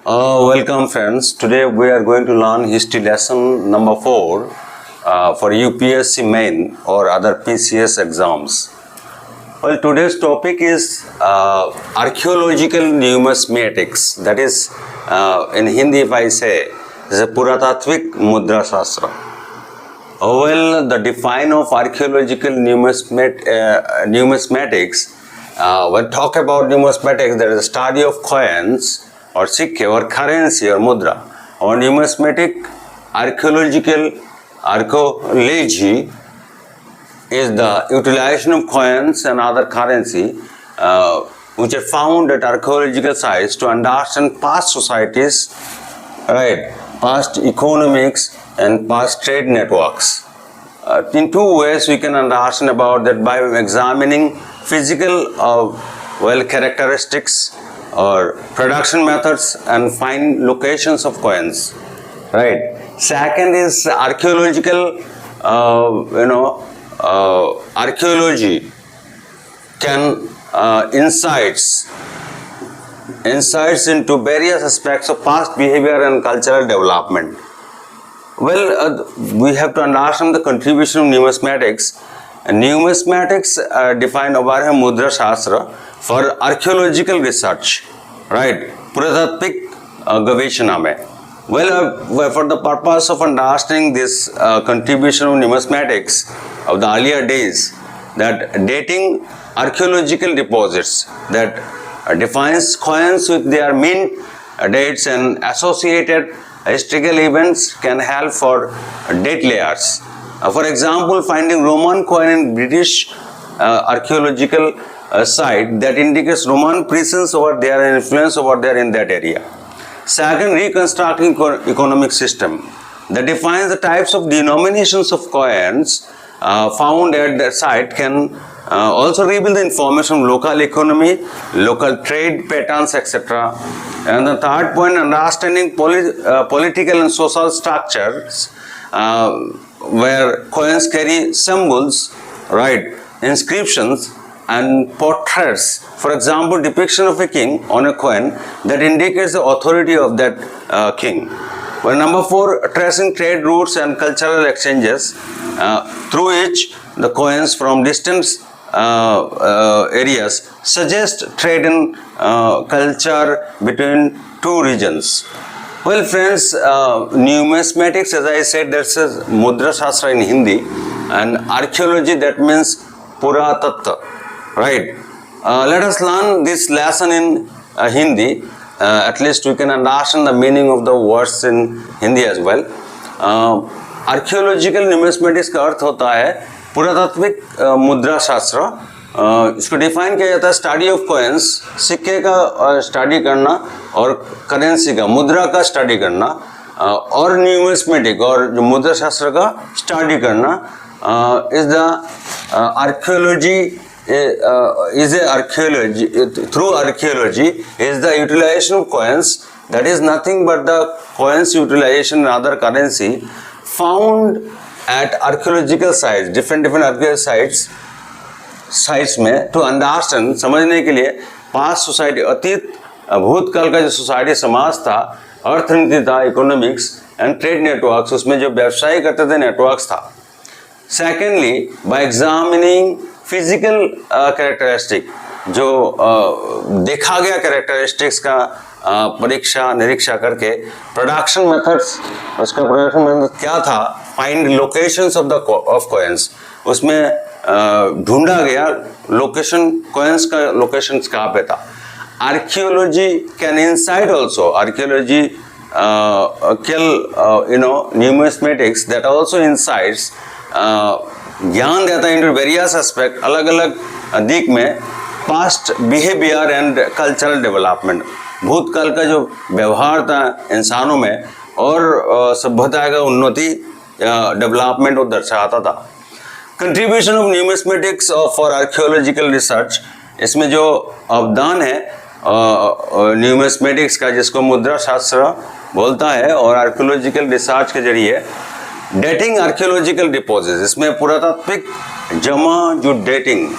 Welcome friends. Today we are going to learn history lesson number 4 for UPSC main or other PCS exams. Well, today's topic is archaeological numismatics. That is, in Hindi if I say, is a Puratattvik Mudra Shastra. Well, the define of archaeological numismatics, when talk about numismatics, there is a study of coins or sikke or currency or mudra. Or numismatic archaeology is the utilization of coins and other currency which are found at archaeological sites to understand past societies, right, past economics and past trade networks. In two ways we can understand about that: by examining physical characteristics or production methods and find locations of coins, right. Second is archaeological, archaeology can insights into various aspects of past behavior and cultural development. Well, we have to understand the contribution of numismatics. Numismatics defined over here Mudra Shastra for archaeological research, right? Puratattvik Gaveshana mein. Well, for the purpose of understanding this contribution of numismatics of the earlier days, that dating archaeological deposits that defines coins with their mint dates and associated historical events can help for date layers. For example, finding Roman coin in British archaeological site that indicates Roman presence over there and influence over there in that area. Second, reconstructing economic system that defines the types of denominations of coins found at the site can also reveal the information of local economy, local trade patterns, etc. And the third point, understanding political and social structures where coins carry symbols, right, inscriptions and portraits. For example, depiction of a king on a coin that indicates the authority of that king. Well, number 4, tracing trade routes and cultural exchanges through which the coins from distant areas suggest trade and culture between two regions. Well, friends, numismatics, as I said, that's a Mudra Shastra in Hindi, and archaeology, that means Puratattva, right? Let us learn this lesson in Hindi. At least we can understand the meaning of the words in Hindi as well. Archaeological numismatics का अर्थ होता है पुरातात्विक मुद्रा शास्त्र. इसको define किया जाता है स्टडी ऑफ कोइंस, सिक्के का स्टडी करना और करेंसी का, मुद्रा का स्टडी करना, और न्यूमिस्मेटिक और जो मुद्रा शास्त्र का स्टडी करना is the archaeology. Through archaeology is the utilization of coins, that is nothing but the coins utilization and other currency found at archaeological sites, different archaeological sites में to understand, समझने के लिए पास्ट सोसाइटी, अतीत भूतकाल का जो society समाज था, अर्थनीति था, इकोनॉमिक्स एंड ट्रेड नेटवर्क्स, उसमें जो व्यवसाय करते थे नेटवर्क्स था. Secondly, bye examining physical characteristic, जो देखा गया कैरेक्टरिस्टिक्स का परीक्षा निरीक्षा करके प्रोडक्शन मेथड्स, उसका प्रोडक्शन मेथड क्या था, फाइंड लोकेशंस ऑफ कॉइन्स, उसमें ढूंढा गया लोकेशन, कॉइन्स का लोकेशंस कहाँ पे था. Archaeology can insight also, archaeology numismatics that also insights, ज्ञान देता है इंटू वेरियस एस्पेक्ट, अलग अलग दिक में, past behaviour and cultural development, भूतकाल का जो व्यवहार था इंसानों में और सभ्यता का उन्नति डेवलपमेंट वो दर्शाता था. Contribution of numismatics for archaeological research, इसमें जो अवदान है न्यूमिस्मेटिक्स का, जिसको मुद्रा शास्त्र बोलता है, और आर्कियोलॉजिकल रिसर्च के जरिए डेटिंग आर्कियोलॉजिकल डिपोजिट्स, इसमें पुरातात्विक जमा जो डेटिंग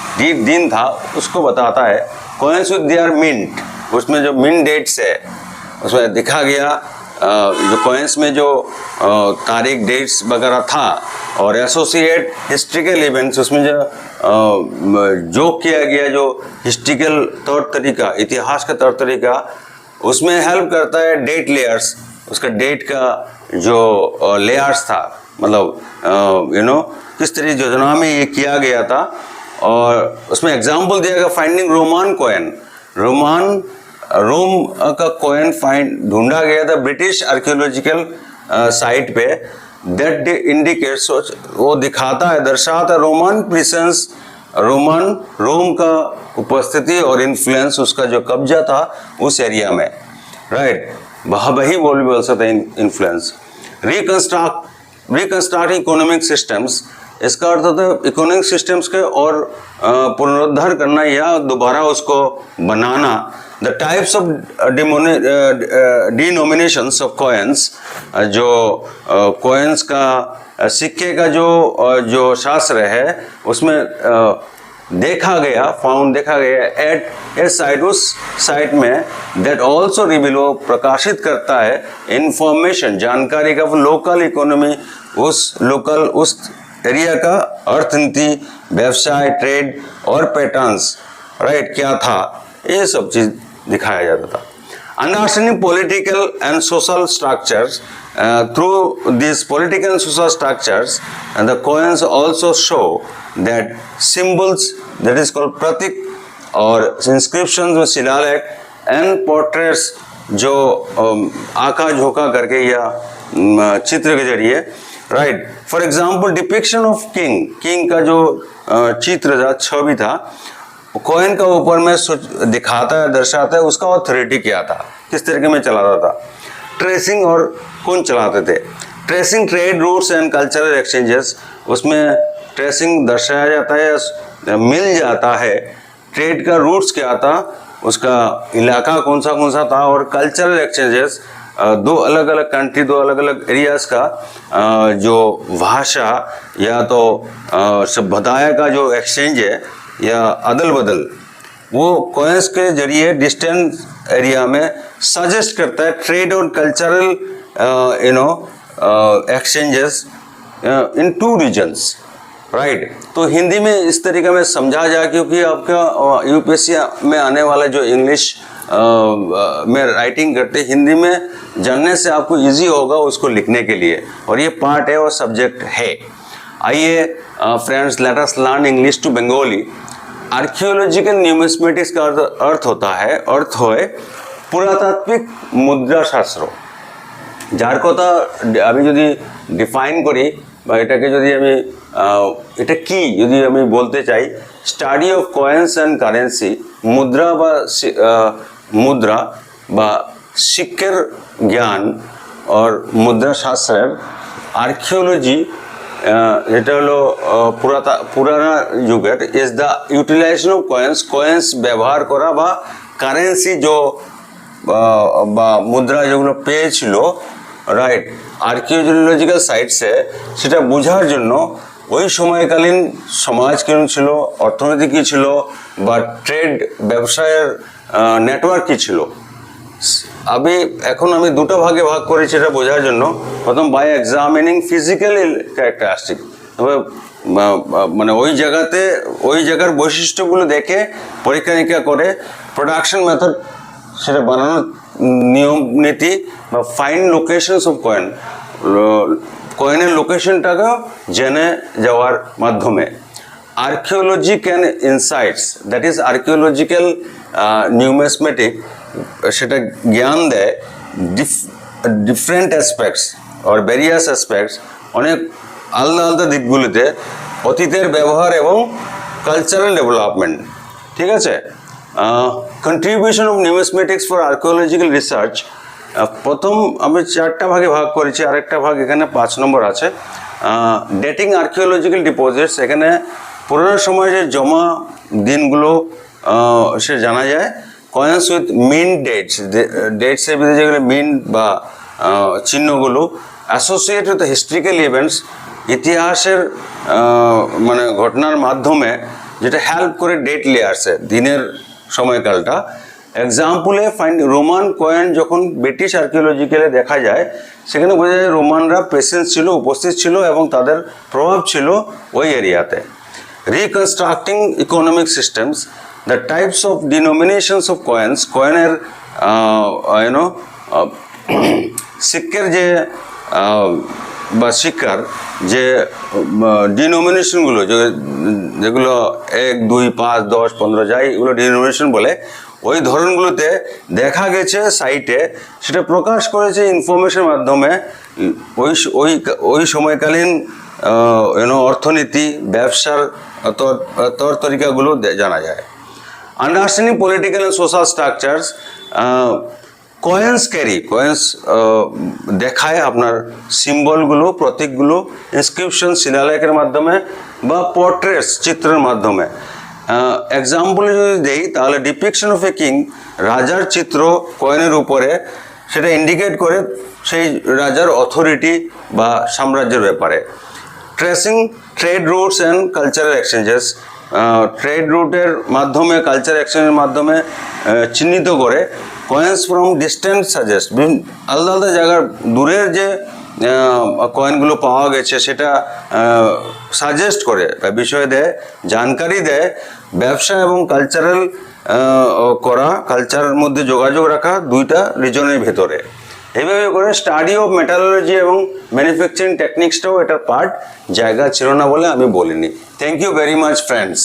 दिन था उसको बताता है. कॉइन्स विद देयर मिंट, उसमें जो मिंट डेट्स है उसमें दिखा गया जो कॉइन्स में जो तारीख डेट्स वगैरह था और एसोसिएट हिस्ट्रिकल इवेंट्स, उसमें जो किया गया जो हिस्ट्रिकल तौर तरीका, इतिहास का तौर तरीका, उसमें हेल्प करता है डेट लेयर्स, उसका डेट का जो लेयर्स था, मतलब किस तरह योजना में ये किया गया था। और उसमें एग्जाम्पल दिया गया फाइंडिंग रोमान कॉइन, रोम का कॉइन फाइंड ढूंढा गया था ब्रिटिश आर्कियोलॉजिकल साइट पे, दैट इंडिकेट्स, वो दिखाता है, दर्शाता है रोमन प्रेजेंस, रोम का उपस्थिति और इन्फ्लुएंस, उसका जो कब्जा था उस एरिया में, राइट। वही बोल सकते हैं इन्फ्लुएंस। रिकंस्ट्रक्ट इकोनॉमिक सिस्टम्स, इसका अर्थ होता है इकोनॉमिक सिस्टम्स के और पुनरुद्धार करना या दोबारा उसको बनाना। The types of denominations of coins, जो कॉइन्स का सिक्के का जो शास्त्र है उसमें देखा गया एट ए साइट, उस साइट में, दैट ऑल्सो रिवील, वो प्रकाशित करता है इंफॉर्मेशन, जानकारी का लोकल इकोनॉमी, उस एरिया का अर्थनीति, व्यवसाय, ट्रेड और पैटर्न्स, राइट, क्या था, ये सब चीज दिखाया जाता था। Understanding political and social structures, through these political and social structures, and the coins also show that symbols, that is called pratik, और inscriptions में शिलालेख and portraits, जो आका झोंका करके या चित्र के जरिए, right. For example depiction of king का जो चित्र था, छवि था, कॉइन का ऊपर में दिखाता है, दर्शाता है उसका ऑथोरिटी क्या था, किस तरीके में चलाता था। ट्रेसिंग, और कौन चलाते थे, tracing trade routes and cultural exchanges, उसमें ट्रेसिंग दर्शाया जाता है, मिल जाता है ट्रेड का रूट्स क्या था, उसका इलाका कौन सा था, और कल्चरल एक्सचेंजेस, दो अलग अलग कंट्री, दो अलग अलग एरियाज का जो भाषा या तो सभ्यताएं का जो एक्सचेंज है या अदल बदल, वो कॉइन्स के जरिए डिस्टेंस एरिया में सजेस्ट करता है ट्रेड और कल्चरल एक्सचेंजेस इन टू रीजन्स, राइट। तो हिंदी में इस तरीके में समझा जाए, क्योंकि आपका यूपीएससी में आने वाला जो इंग्लिश में राइटिंग करते, हिंदी में जानने से आपको इजी होगा उसको लिखने के लिए, और ये पार्ट है और सब्जेक्ट है। आइए friends, let us learn English to Bengali. Archaeological numismatics का अर्थ होता है, पुरातात्विक मुद्रा शास्त्र, যার কথা আমি যদি ডিফাইন করি বা এটাকে যদি আমি এটা কি যদি আমি বলতে চাই, study of coins and currency, মুদ্রা বা সিক্কের জ্ঞান और মুদ্রা শাস্ত্রের আর্কিওলজি, যেটা হলো পুরানা যুগের, is the utilization of coins ব্যবহার করা বা কারেন্সি বা মুদ্রা যেগুলো পেয়েছিল, রাইট, আর্কিওলজিক্যাল সাইটসে, সেটা বোঝার জন্য ওই সময়কালীন সমাজ কেমন ছিল, অর্থনীতি কী ছিল, বা ট্রেড ব্যবসায়ের নেটওয়ার্ক কী ছিল। এখন আমি দুটো ভাগে ভাগ করেছি এটা বোঝার জন্য। প্রথম, বাই এক্সামিনিং ফিজিক্যাল ক্যারেক্টারিস্টিক, তবে মানে ওই জায়গার বৈশিষ্ট্যগুলো দেখে পরীক্ষা নিরীক্ষা করে, প্রোডাকশন মেথড, সেটা বানানোর নিয়ম নীতি, বা ফাইন লোকেশনস অফ কয়েনের লোকেশনটাকেও জেনে যাওয়ার মাধ্যমে। Archaeology can insights, that is archaeological numismatic, সেটা জ্ঞান দেয় ডিফারেন্ট অ্যাসপেক্টস আর ভেরিয়াস অ্যাসপেক্টস, অনেক আলাদা আলাদা দিকগুলিতে, অতীতের ব্যবহার এবং কালচারাল ডেভেলপমেন্ট, ঠিক আছে। Contribution of numismatics for archaeological research, প্রথম আমি 4টা ভাগে ভাগ করেছি, আরেকটা ভাগ এখানে 5 নম্বর আছে। ডেটিং আর্কিওলজিক্যাল ডিপোজিটস, এখানে পুরনো সময়ের যে জমা দিনগুলো সে জানা যায়। কয়েন্স উইথ মিন ডেটসের ভিতরে যেগুলো মিন বা চিহ্নগুলো, অ্যাসোসিয়েট উইথ হিস্ট্রিক্যাল ইভেন্টস, ইতিহাসের মানে ঘটনার মাধ্যমে যেটা হেল্প করে ডেট লেয়ার্সে, দিনের সময়কালটা, এক্সাম্পলে ফাইন্ড রোমান কয়েন যখন ব্রিটিশ আর্কিওলজিক্যালে দেখা যায়, সেখানে বোঝা যায় রোমানরা প্রেসেন্স ছিল, উপস্থিত ছিল এবং তাদের প্রভাব ছিল ওই এরিয়াতে। Reconstructing economic systems, the types of denominations of coins, কয়েনের সিক্কের যে বা শিক্ষার যে ডিনোমিনেশনগুলো, যেগুলো 1, 2, 5, 10, 15 যাই এগুলো ডিনোমিনেশন বলে, ওই ধরনগুলোতে দেখা গেছে সাইটে, সেটা প্রকাশ করেছে ইনফরমেশনের মাধ্যমে ওই সময়কালীন অর্থনীতি, ব্যবসার তর তরিকাগুলো জানা যায়। Understanding political and social structures, coins দেখায় আপনার সিম্বলগুলো, প্রতীকগুলো, ইনস্ক্রিপশন শিলালেখের মাধ্যমে বা পোর্ট্রেটস চিত্রের মাধ্যমে। এক্সাম্পল যদি দেই তাহলে ডিপিকশন অফ এ কিং, রাজার চিত্র কয়েনের উপরে, সেটা ইন্ডিকেট করে সেই রাজার অথরিটি বা সাম্রাজ্যের ব্যাপারে। Tracing trade roots and cultural exchanges, trade রুটের মাধ্যমে, কালচার এক্সচেঞ্জের মাধ্যমে চিহ্নিত করে। কয়েন্স ফ্রম ডিস্টেন্স সাজেস্ট, আলাদা আলাদা জায়গার দূরের যে কয়েনগুলো পাওয়া গেছে সেটা সাজেস্ট করে, বিষয় দেয়, জানকারি দেয়। ব্যবসা এবং কালচারাল করা, কালচারের মধ্যে যোগাযোগ রাখা দুইটা রিজনের ভেতরে। এইভাবে করে স্টাডি অফ মেটালজি এবং ম্যানুফ্যাকচারিং টেকনিক্সটাও এটার পার্ট, জায়গা ছিল না বলে আমি বলিনি। Thank you very much friends.